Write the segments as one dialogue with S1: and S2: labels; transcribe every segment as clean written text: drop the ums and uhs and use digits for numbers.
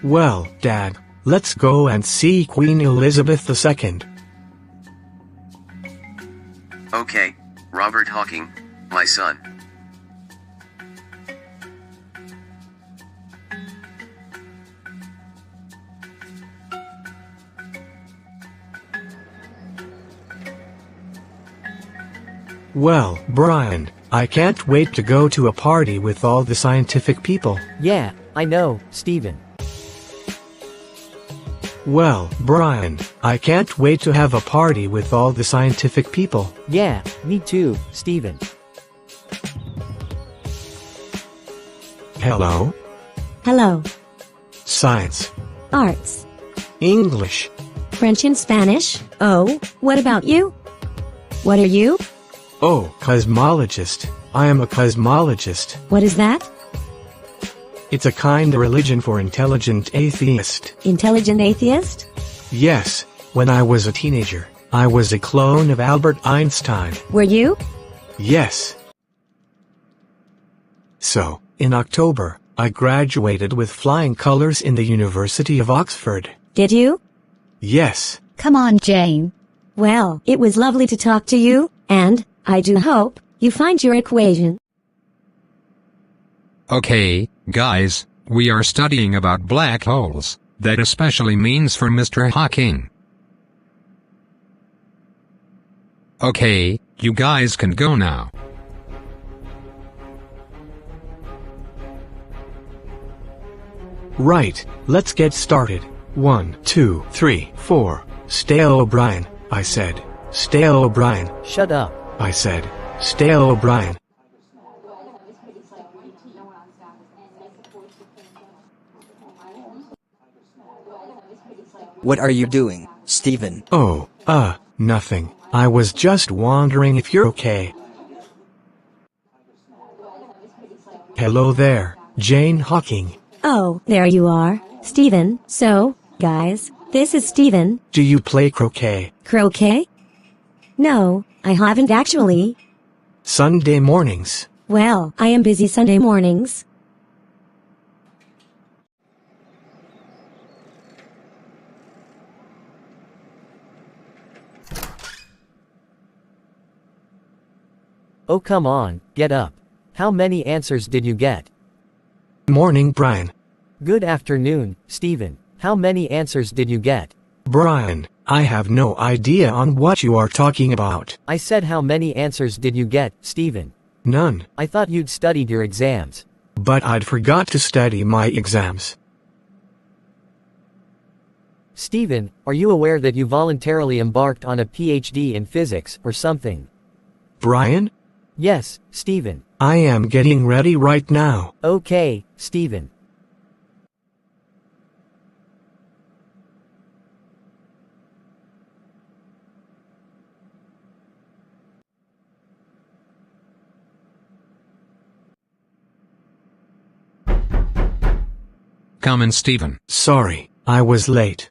S1: Well, Dad, let's go and see Queen Elizabeth II.
S2: Okay, Robert Hawking, my son.
S1: Well, Brian, I can't wait to go to a party with all the scientific people.
S3: Yeah, I know, Steven.
S1: Well, Brian, I can't wait to have a party with all the scientific people.
S3: Yeah, me too, Steven.
S1: Hello?
S4: Hello.
S1: Science.
S4: Arts.
S1: English.
S4: French and Spanish. Oh, what about you? What are you?
S1: Oh, cosmologist. I am a cosmologist.
S4: What is that?
S1: It's a kind of religion for intelligent atheist.
S4: Intelligent atheist?
S1: Yes, when I was a teenager, I was a clone of Albert Einstein.
S4: Were you?
S1: Yes. So, in October, I graduated with flying colors in the University of Oxford.
S4: Did you?
S1: Yes.
S5: Come on, Jane.
S4: Well, it was lovely to talk to you, and I do hope you find your equation.
S6: Okay, guys, we are studying about black holes. That especially means for Mr. Hawking. Okay, you guys can go now.
S1: Right, let's get started. 1, 2, 3, 4. Stale O'Brien, I said. Stale O'Brien,
S3: Shut up.
S1: I said. Stale O'Brien.
S7: What are you doing, Steven?
S1: Oh, nothing. I was just wondering if you're okay. Hello there, Jane Hawking.
S4: Oh, there you are, Steven. So, guys, this is Steven.
S1: Do you play croquet?
S4: Croquet? No, I haven't actually.
S1: Sunday mornings.
S4: Well, I am busy Sunday mornings.
S3: Oh come on, get up. How many answers did you get?
S1: Morning, Brian.
S3: Good afternoon, Steven. How many answers did you get?
S1: Brian, I have no idea on what you are talking about.
S3: I said how many answers did you get, Steven?
S1: None.
S3: I thought you'd studied your exams.
S1: But I'd forgot to study my exams.
S3: Steven, are you aware that you voluntarily embarked on a PhD in physics or something?
S1: Brian?
S3: Yes, Steven.
S1: I am getting ready right now.
S3: Okay, Steven.
S6: Come in, Steven.
S1: Sorry, I was late.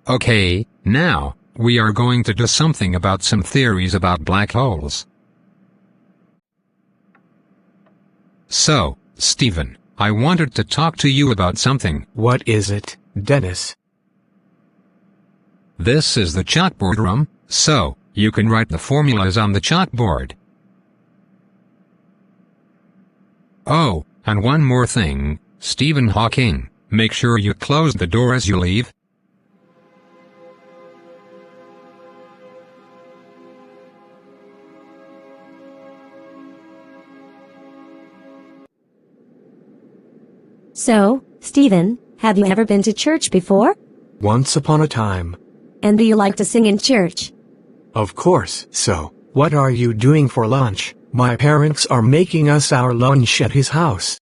S6: Okay, now, we are going to do something about some theories about black holes. So, Steven, I wanted to talk to you about something.
S1: What is it, Dennis?
S6: This is the chalkboard room, so, you can write the formulas on the chalkboard. Oh, and one more thing, Stephen Hawking, make sure you close the door as you leave.
S4: So, Steven, have you ever been to church before?
S1: Once upon a time.
S4: And do you like to sing in church?
S1: Of course. So, what are you doing for lunch? My parents are making us our lunch at his house.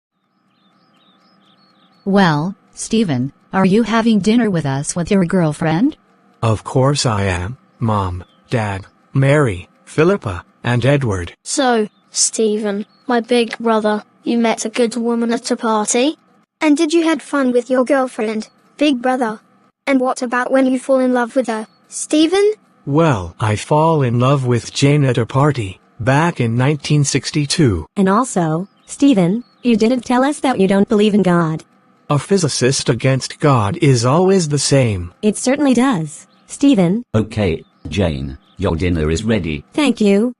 S5: Well, Steven, are you having dinner with us with your girlfriend?
S1: Of course I am. Mom, Dad, Mary, Philippa, and Edward.
S8: So, Stephen, my big brother, you met a good woman at a party? And did you had fun with your girlfriend, big brother? And what about when you fall in love with her, Stephen?
S1: Well, I fall in love with Jane at a party, back in 1962.
S4: And also, Steven, you didn't tell us that you don't believe in God.
S1: A physicist against God is always the same.
S4: It certainly does. Stephen,
S9: Okay, Jane, your dinner is ready.
S4: thank you.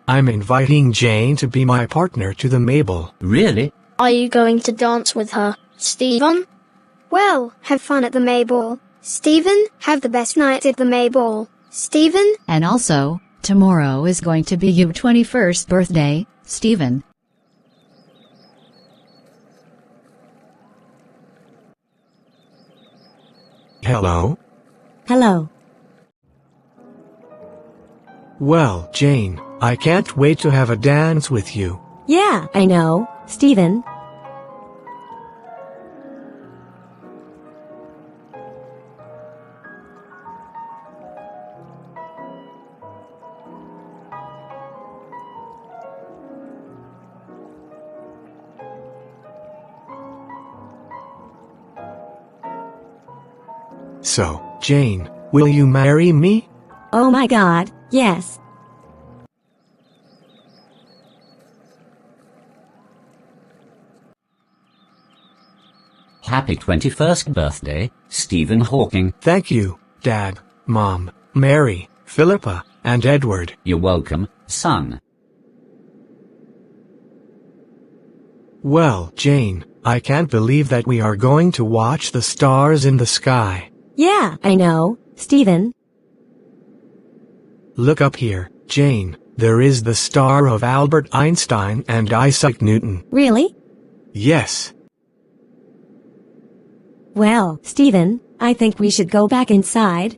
S1: I'm inviting Jane to be my partner to the Mabel.
S9: Really?
S8: Are you going to dance with her, Stephen? Well, have fun at the Mayball. Stephen, have the best night at the Mayball. Stephen?
S5: And also, tomorrow is going to be your 21st birthday, Stephen.
S1: Hello?
S4: Hello.
S1: Well, Jane, I can't wait to have a dance with you.
S4: Yeah, I know. Stephen,
S1: So, Jane, will you marry me?
S4: oh my god, yes.
S9: Happy 21st birthday, Stephen Hawking.
S1: Thank you, Dad, Mom, Mary, Philippa, and Edward.
S9: You're welcome, son.
S1: Well, Jane, I can't believe that we are going to watch the stars in the sky.
S4: Yeah, I know. Stephen,
S1: Look up here, Jane. There is the star of Albert Einstein and Isaac Newton.
S4: really?
S1: Yes.
S4: Well, Stephen, I think we should go back inside.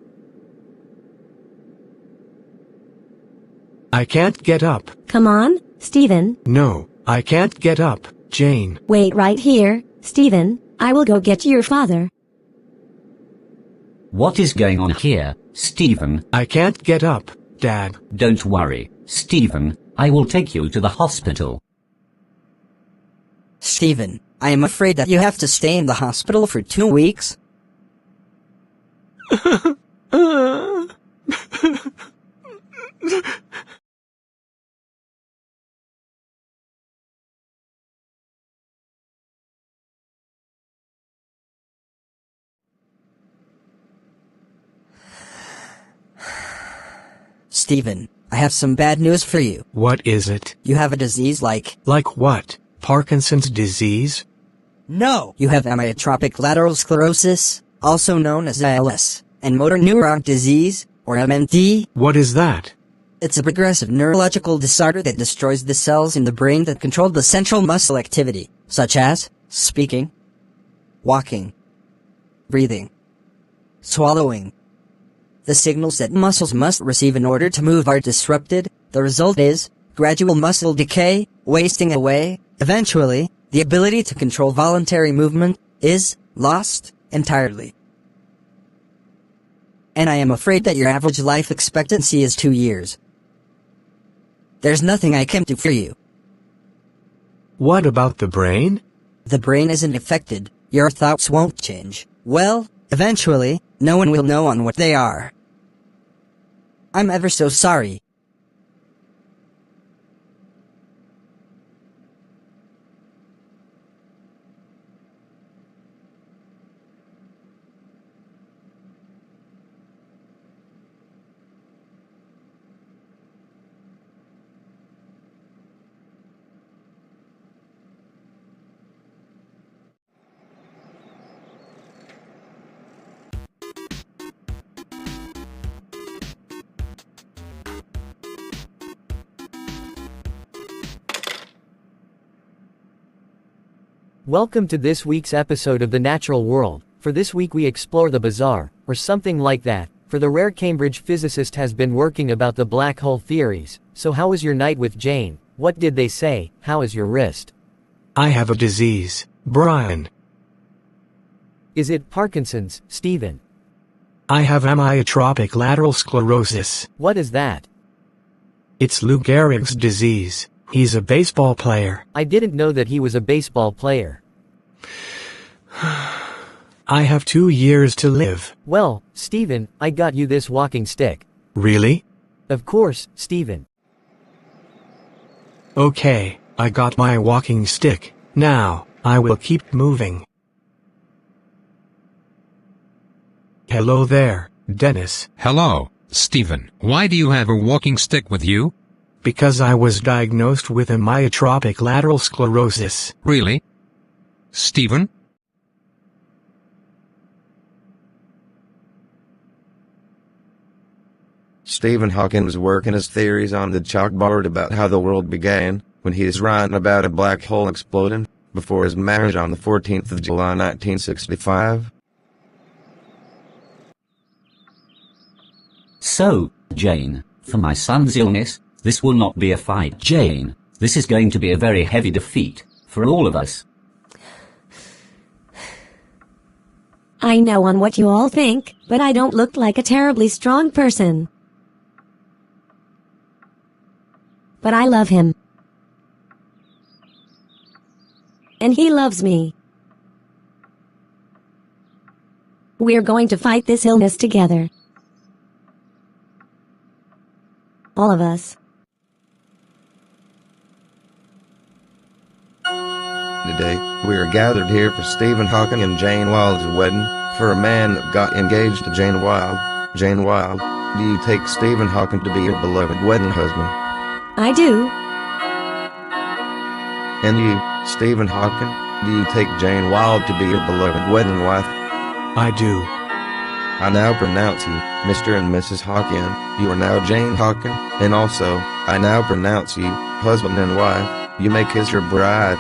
S1: I can't get up.
S4: Come on, Stephen.
S1: No, I can't get up, Jane.
S4: Wait right here, Stephen. I will go get your father.
S9: What is going on here, Stephen?
S1: I can't get up, Dad.
S9: Don't worry, Stephen, I will take you to the hospital.
S7: Stephen, I am afraid that you have to stay in the hospital for 2 weeks. Stephen, I have some bad news for you.
S1: What is it?
S7: You have a disease like...
S1: Like what? Parkinson's disease?
S7: No! You have amyotrophic lateral sclerosis, also known as ALS, and motor neuron disease, or MND.
S1: What is that?
S7: It's a progressive neurological disorder that destroys the cells in the brain that control the central muscle activity, such as speaking, walking, breathing, swallowing. The signals that muscles must receive in order to move are disrupted. The result is gradual muscle decay, wasting away. Eventually, the ability to control voluntary movement is lost entirely. And I am afraid that your average life expectancy is 2 years. There's nothing I can do for you.
S1: What about the brain?
S7: The brain isn't affected. Your thoughts won't change. Well, eventually, no one will know on what they are. I'm ever so sorry.
S3: Welcome to this week's episode of The Natural World. For this week we explore the bizarre, or something like that, for the rare Cambridge physicist has been working about the black hole theories. So how was your night with Jane? What did they say? How is your wrist?
S1: I have a disease, Brian.
S3: Is it Parkinson's, Stephen?
S1: I have amyotrophic lateral sclerosis.
S3: What is that?
S1: It's Lou Gehrig's disease. He's a baseball player.
S3: I didn't know that he was a baseball player.
S1: I have 2 years to live.
S3: Well, Stephen, I got you this walking stick.
S1: Really?
S3: Of course, Stephen.
S1: Okay, I got my walking stick. Now, I will keep moving. Hello there, Dennis.
S6: Hello, Stephen. Why do you have a walking stick with you?
S1: Because I was diagnosed with amyotrophic lateral sclerosis.
S6: Really? Stephen?
S10: Stephen Hawking was working his theories on the chalkboard about how the world began, when he is writing about a black hole exploding, before his marriage on the 14th of July 1965.
S9: So, Jane, for my son's illness, this will not be a fight, Jane. This is going to be a very heavy defeat, for all of us.
S4: I know on what you all think, but I don't look like a terribly strong person. But I love him. And he loves me. We're going to fight this illness together. All of us.
S10: Today, we are gathered here for Stephen Hawking and Jane Wilde's wedding, for a man that got engaged to Jane Wilde. Jane Wilde, do you take Stephen Hawking to be your beloved wedding husband?
S4: I do.
S10: And you, Stephen Hawking, do you take Jane Wilde to be your beloved wedding wife?
S1: I do.
S10: I now pronounce you, Mr. and Mrs. Hawking. You are now Jane Hawking, and also, I now pronounce you, husband and wife. You may kiss your bride.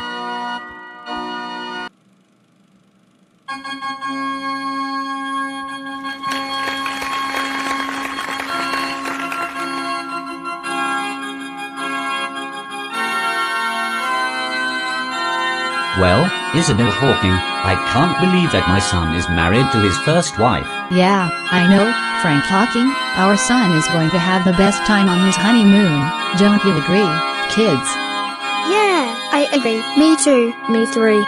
S9: Well, Isabel Hawking, I can't believe that my son is married to his first wife.
S5: Yeah, I know, Frank Hawking, our son is going to have the best time on his honeymoon. Don't you agree, kids?
S8: Yeah, I agree. Me too. Me three.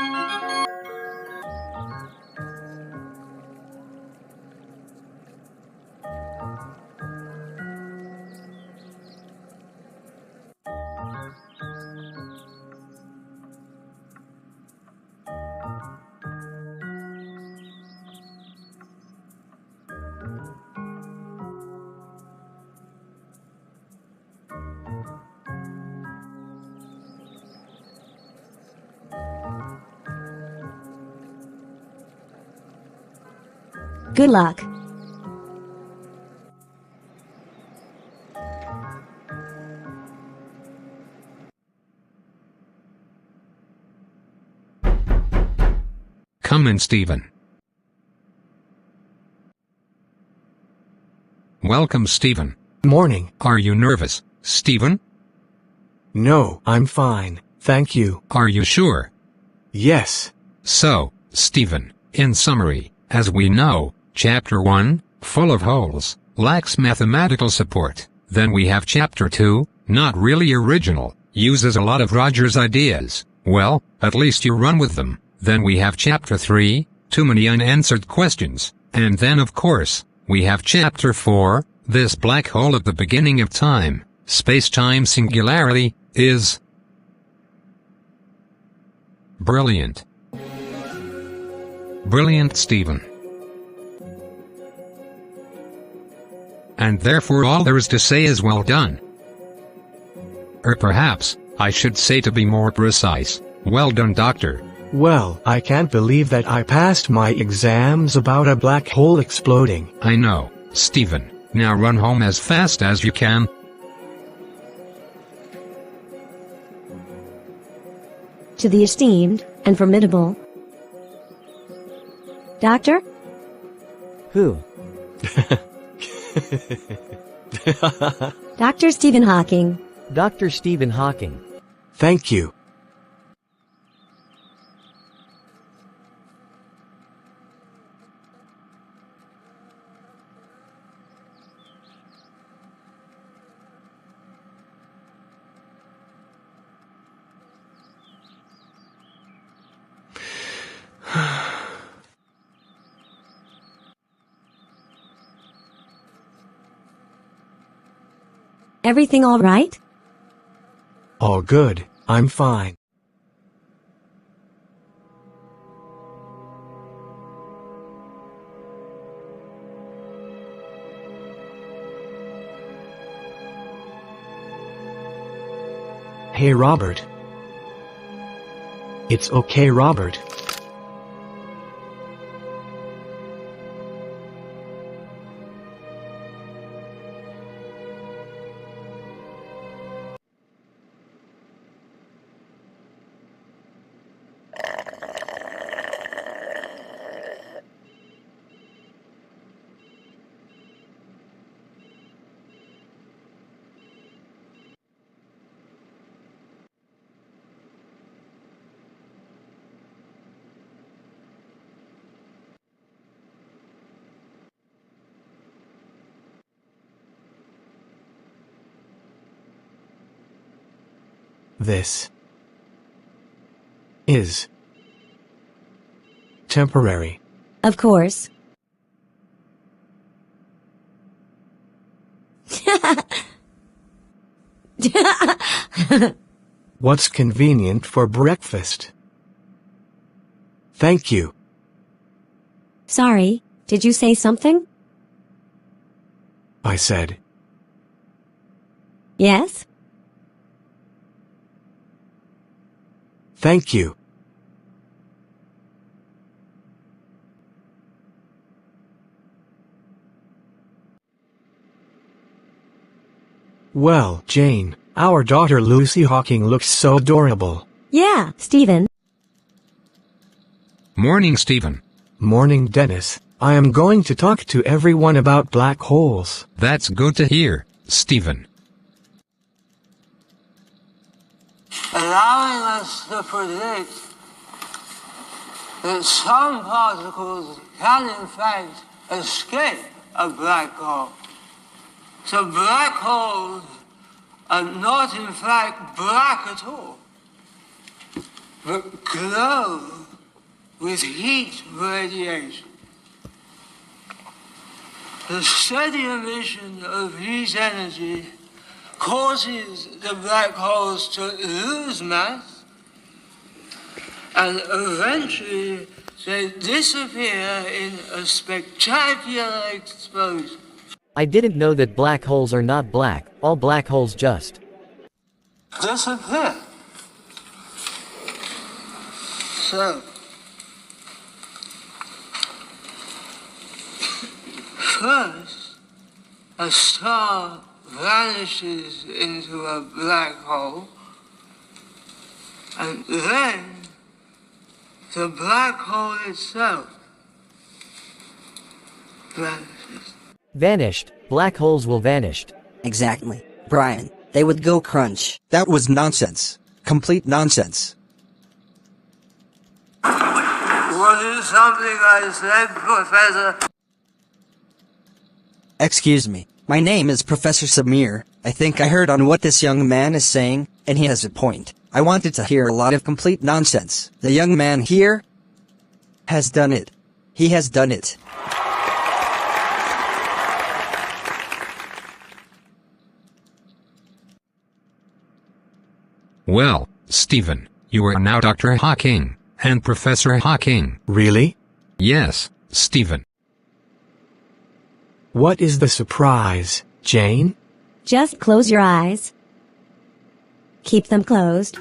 S4: Good luck.
S6: Come in, Stephen. Welcome, Stephen.
S1: Morning.
S6: Are you nervous, Stephen?
S1: No, I'm fine, thank you.
S6: Are you sure?
S1: Yes.
S6: So, Stephen, in summary, as we know, Chapter 1, full of holes, lacks mathematical support. Then we have Chapter 2, not really original, uses a lot of Roger's ideas. Well, at least you run with them. Then we have Chapter 3, too many unanswered questions. And then of course, we have Chapter 4, this black hole at the beginning of time, space-time singularity, is brilliant. Brilliant, Stephen. And therefore all there is to say is well done. Or perhaps, I should say to be more precise, well done, Doctor.
S1: Well, I can't believe that I passed my exams about a black hole exploding.
S6: I know, Stephen. Now run home as fast as you can.
S4: To the esteemed and formidable Doctor?
S3: Who?
S4: Dr. Stephen Hawking.
S3: Dr. Stephen Hawking.
S1: Thank you.
S4: Everything all right?
S1: All good, I'm fine. Hey Robert. It's okay, Robert. This is temporary.
S4: Of course.
S1: What's convenient for breakfast? Thank you.
S4: Sorry, did you say something?
S1: I said.
S4: Yes?
S1: Thank you. Well, Jane, our daughter Lucy Hawking looks so adorable.
S4: Yeah, Stephen.
S6: Morning, Stephen.
S1: Morning, Dennis. I am going to talk to everyone about black holes.
S6: That's good to hear, Stephen.
S11: Allowing us to predict that some particles can in fact escape a black hole. So black holes are not in fact black at all, but glow with heat radiation. The steady emission of heat energy causes the black holes to lose mass, and eventually they disappear in a spectacular explosion.
S3: I didn't know that black holes are not black, all black holes just
S11: disappear. So, first, a star vanishes into a black hole, and then the black hole itself vanishes.
S3: vanished. Black holes will vanish.
S7: Exactly. Brian, they would go crunch.
S12: That was nonsense. Complete nonsense.
S11: Was it something I said, Professor?
S7: Excuse me. My name is Professor Samir. I think I heard on what this young man is saying, and he has a point. I wanted to hear a lot of complete nonsense. The young man here has done it. He has done it.
S6: Well, Stephen, you are now Dr. Hawking and Professor Hawking.
S1: Really?
S6: Yes, Stephen.
S1: What is the surprise, Jane?
S4: Just close your eyes. Keep them closed.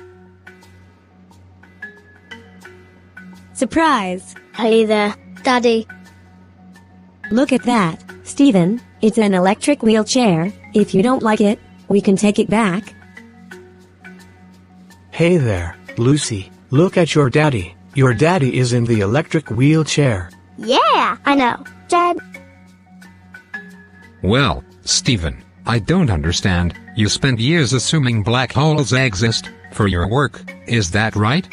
S4: Surprise!
S8: Hey there, Daddy.
S4: Look at that, Stephen. It's an electric wheelchair. If you don't like it, we can take it back.
S1: Hey there, Lucy. Look at your daddy. Your daddy is in the electric wheelchair.
S8: Yeah, I know. Dad.
S6: Well, Stephen, I don't understand. You spent years assuming black holes exist for your work, is that right?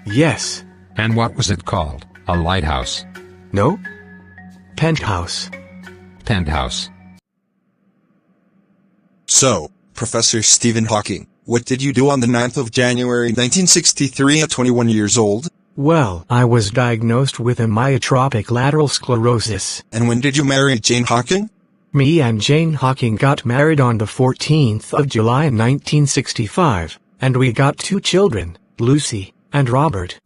S1: Yes.
S6: And what was it called? A lighthouse?
S1: No? Penthouse.
S6: Penthouse.
S12: So, Professor Stephen Hawking, what did you do on the 9th of January 1963 at 21 years old?
S1: Well, I was diagnosed with amyotrophic lateral sclerosis.
S12: And when did you marry Jane Hawking?
S1: Me and Jane Hawking got married on the 14th of July 1965, and we got 2 children, Lucy and Robert.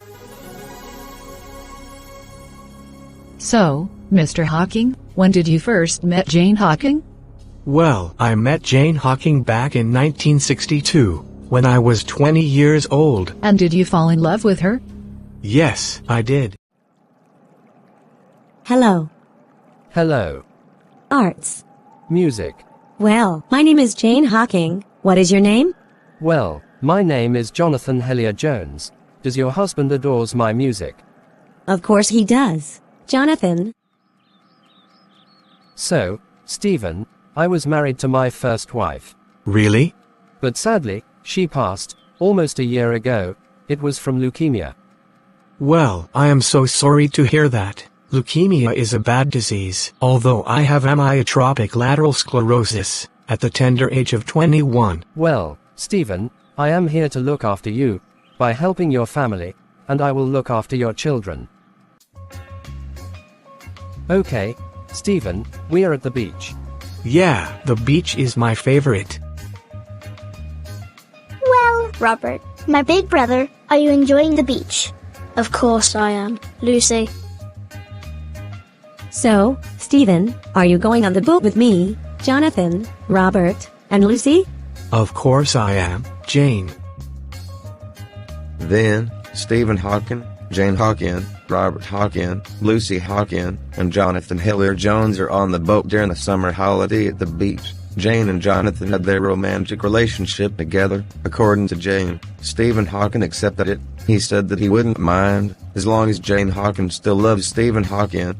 S5: So, Mr. Hawking, when did you first met Jane Hawking?
S1: Well, I met Jane Hawking back in 1962. when I was 20 years old.
S5: And did you fall in love with her?
S1: Yes, I did.
S4: Hello.
S3: Hello.
S4: Arts.
S3: Music.
S4: Well, my name is Jane Hawking. What is your name?
S3: Well, my name is Jonathan Hellier Jones. Does your husband adores my music?
S4: Of course he does. Jonathan.
S3: So, Stephen, I was married to my first wife.
S1: Really?
S3: But sadly, she passed, almost a year ago. It was from leukemia.
S1: Well, I am so sorry to hear that. Leukemia is a bad disease. Although I have amyotrophic lateral sclerosis, at the tender age of 21.
S3: Well, Stephen, I am here to look after you, by helping your family, and I will look after your children. Okay, Stephen, we are at the beach.
S1: Yeah, the beach is my favorite.
S8: Well, Robert, my big brother, are you enjoying the beach? Of course I am, Lucy.
S4: So, Stephen, are you going on the boat with me, Jonathan, Robert, and Lucy?
S1: Of course I am, Jane.
S10: Then, Stephen Hawking, Jane Hawking, Robert Hawking, Lucy Hawking, and Jonathan Hellier Jones are on the boat during the summer holiday at the beach. Jane and Jonathan had their romantic relationship together. According to Jane, Stephen Hawking accepted it. He said that he wouldn't mind, as long as Jane Hawking still loves Stephen Hawking.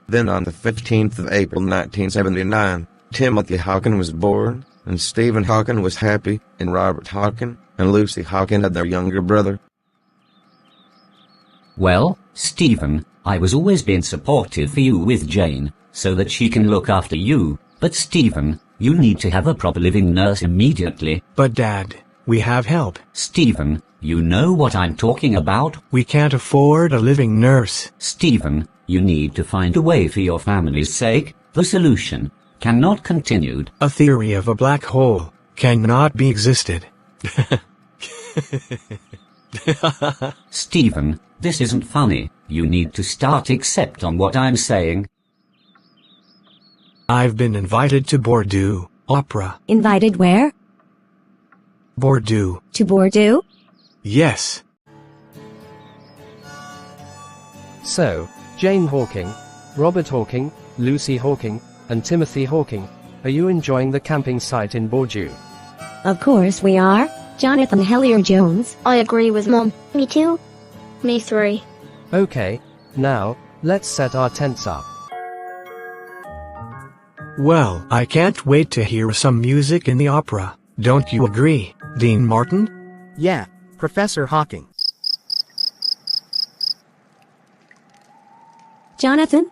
S10: Then on the 15th of April 1979, Timothy Hawking was born, and Stephen Hawking was happy, and Robert Hawking and Lucy Hawking had their younger brother.
S9: Well, Stephen, I was always being supportive for you with Jane, so that she can look after you, but Stephen, you need to have a proper living nurse immediately.
S1: But Dad, we have help.
S9: Stephen, you know what I'm talking about?
S1: We can't afford a living nurse.
S9: Stephen, you need to find a way for your family's sake. The solution cannot continue.
S1: A theory of a black hole cannot be existed.
S9: Stephen, this isn't funny. You need to start accept on what I'm saying.
S1: I've been invited to Bordeaux Opera.
S4: Invited where?
S1: Bordeaux.
S4: To Bordeaux?
S1: Yes.
S3: So, Jane Hawking, Robert Hawking, Lucy Hawking, and Timothy Hawking, are you enjoying the camping site in Bordeaux?
S4: Of course we are, Jonathan Hellier Jones.
S8: I agree with Mom. Me too. Me three.
S3: Okay, now, let's set our tents up.
S1: Well, I can't wait to hear some music in the opera. Don't you agree, Dean Martin?
S13: Yeah, Professor Hawking.
S4: Jonathan?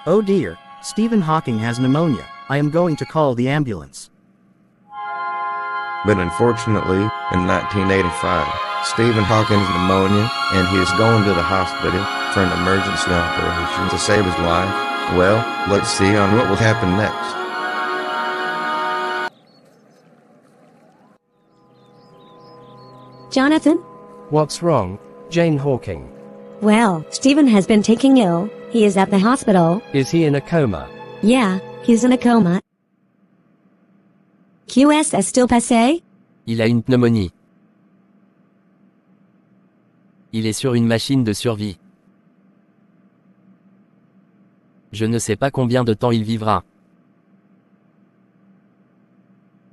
S13: Oh dear, Stephen Hawking has pneumonia. I am going to call the ambulance.
S10: But unfortunately, in 1985, Stephen Hawking's pneumonia, and he is going to the hospital for an emergency operation to save his life. Well, let's see on what will happen next.
S4: Jonathan?
S3: What's wrong, Jane Hawking?
S4: Well, Stephen has been taken ill. He is at the hospital.
S3: Is he in a coma?
S4: Yeah, he's in a coma. QS est still passé?
S14: Il a une pneumonie. Il est sur une machine de survie. Je ne sais pas combien de temps il vivra.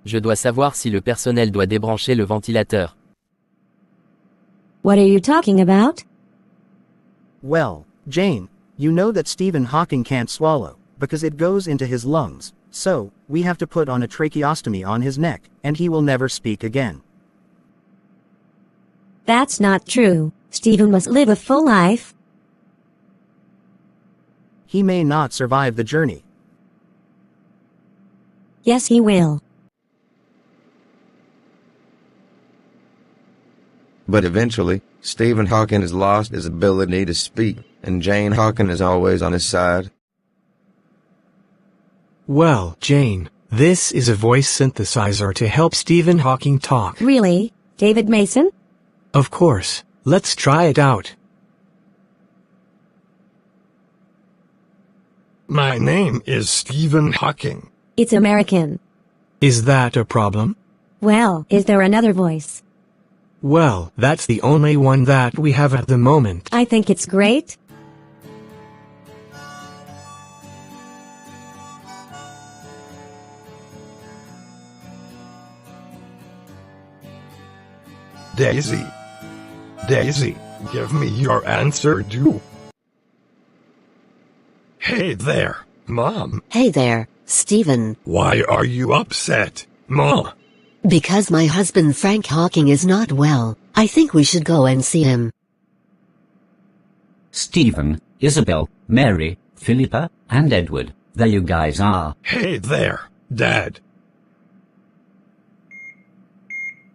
S14: Je dois savoir si le personnel doit débrancher le ventilateur.
S4: What are you talking about?
S13: Well, Jane, you know that Stephen Hawking can't swallow, because it goes into his lungs, so, we have to put on a tracheostomy on his neck, and he will never speak again.
S4: That's not true. Stephen must live a full life.
S13: He may not survive the journey.
S4: Yes, he will.
S10: But eventually, Stephen Hawking has lost his ability to speak, and Jane Hawking is always on his side.
S1: Well, Jane, this is a voice synthesizer to help Stephen Hawking talk.
S4: Really? David Mason?
S1: Of course. Let's try it out.
S15: My name is Stephen Hawking.
S4: It's American.
S1: Is that a problem?
S4: Well, is there another voice?
S1: Well, that's the only one that we have at the moment.
S4: I think it's great.
S15: Daisy. Daisy, give me your answer, do. Hey there, Mom.
S16: Hey there, Stephen.
S15: Why are you upset, Mom?
S16: Because my husband Frank Hawking is not well. I think we should go and see him.
S9: Stephen, Isabel, Mary, Philippa, and Edward. There you guys are.
S15: Hey there, Dad.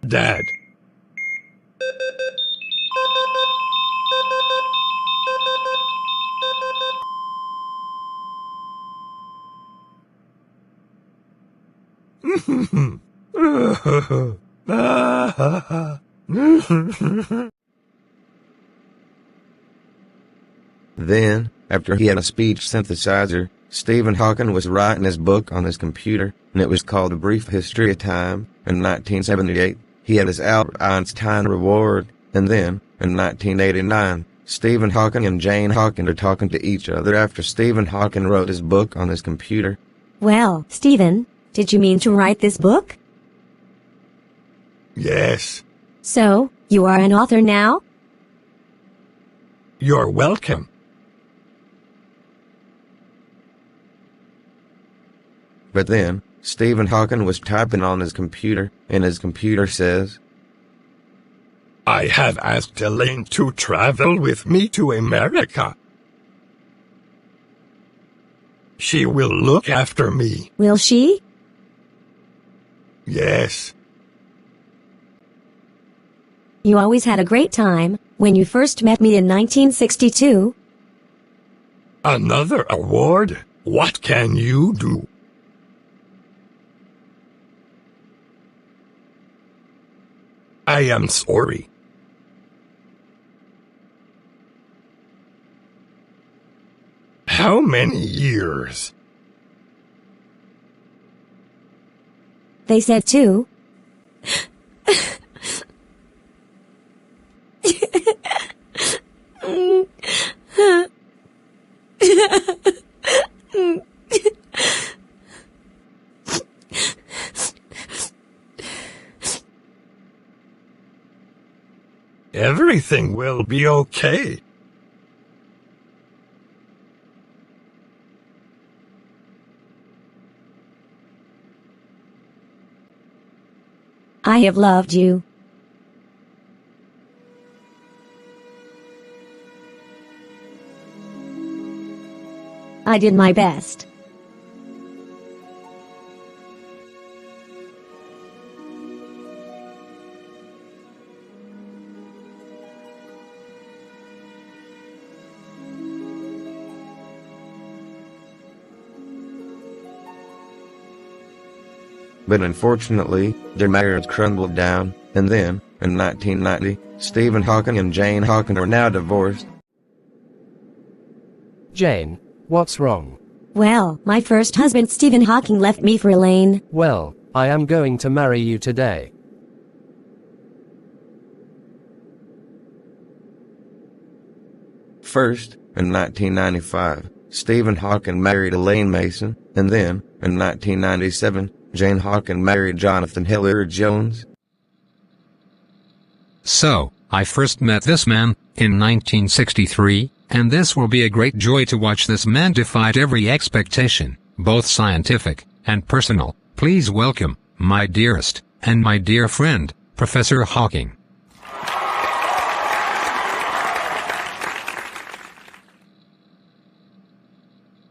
S15: Dad.
S10: Then, after he had a speech synthesizer, Stephen Hawking was writing his book on his computer, and it was called A Brief History of Time. In 1978, he had his Albert Einstein Award, and then, in 1989, Stephen Hawking and Jane Hawking are talking to each other after Stephen Hawking wrote his book on his computer.
S4: Well, Stephen, did you mean to write this book?
S15: Yes.
S4: So, you are an author now?
S15: You're welcome.
S10: But then, Stephen Hawking was typing on his computer, and his computer says,
S15: I have asked Elaine to travel with me to America. She will look after me.
S4: Will she?
S15: Yes.
S4: You always had a great time when you first met me in 1962.
S15: Another award? What can you do? I am sorry. How many years?
S4: They said 2.
S15: Everything will be okay.
S4: I have loved you. I did my best.
S10: But unfortunately, their marriage crumbled down, and then, in 1990, Stephen Hawking and Jane Hawking are now divorced.
S17: Jane, what's wrong?
S4: Well, my first husband Stephen Hawking left me for Elaine.
S17: Well, I am going to marry you today.
S10: First, in 1995, Stephen Hawking married Elaine Mason, and then, in 1997, Jane Hawking married Jonathan Hilliard Jones.
S6: So, I first met this man in 1963, and this will be a great joy to watch this man defy every expectation, both scientific and personal. Please welcome, my dearest, and my dear friend, Professor Hawking.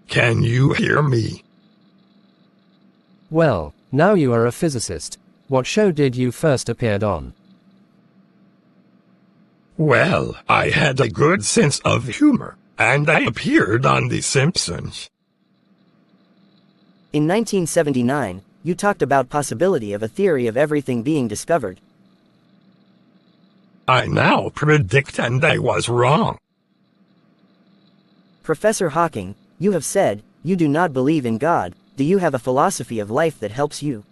S15: Can you hear me?
S17: Well, now you are a physicist. What show did you first appeared on?
S15: Well, I had a good sense of humor, and I appeared on The Simpsons.
S13: In 1979, you talked about possibility of a theory of everything being discovered.
S15: I now predict and I was wrong.
S13: Professor Hawking, you have said, you do not believe in God. Do you have a philosophy of life that helps you?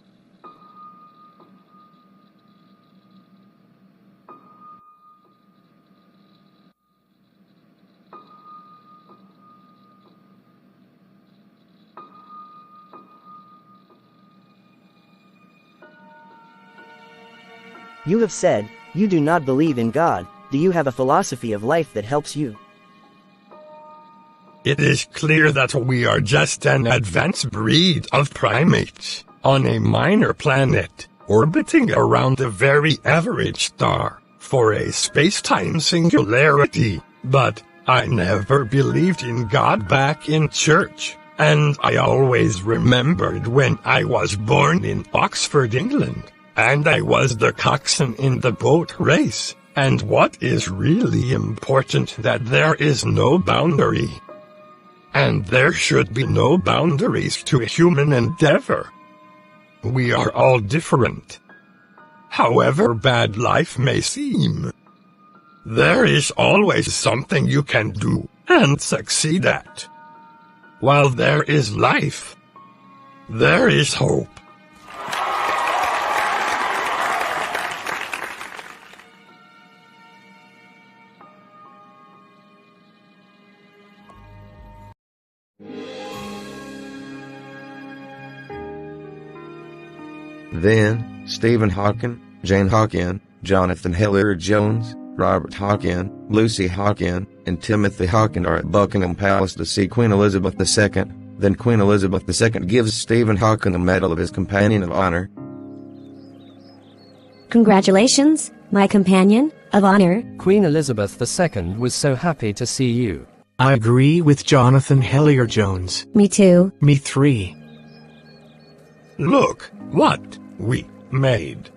S13: You have said, you do not believe in God. Do you have a philosophy of life that helps you?
S15: It is clear that we are just an advanced breed of primates, on a minor planet, orbiting around a very average star, for a space-time singularity. But I never believed in God back in church, and I always remembered when I was born in Oxford, England. And I was the coxswain in the boat race, and what is really important that there is no boundary. And there should be no boundaries to human endeavor. We are all different. However bad life may seem, there is always something you can do and succeed at. While there is life, there is hope.
S10: Then, Stephen Hawking, Jane Hawking, Jonathan Hilliard-Jones, Robert Hawking, Lucy Hawking, and Timothy Hawking are at Buckingham Palace to see Queen Elizabeth II. Then Queen Elizabeth II gives Stephen Hawking a medal of his Companion of Honor.
S4: Congratulations, my Companion of Honor.
S17: Queen Elizabeth II was so happy to see you.
S1: I agree with Jonathan Hilliard-Jones.
S4: Me too.
S1: Me three.
S15: Look what we made.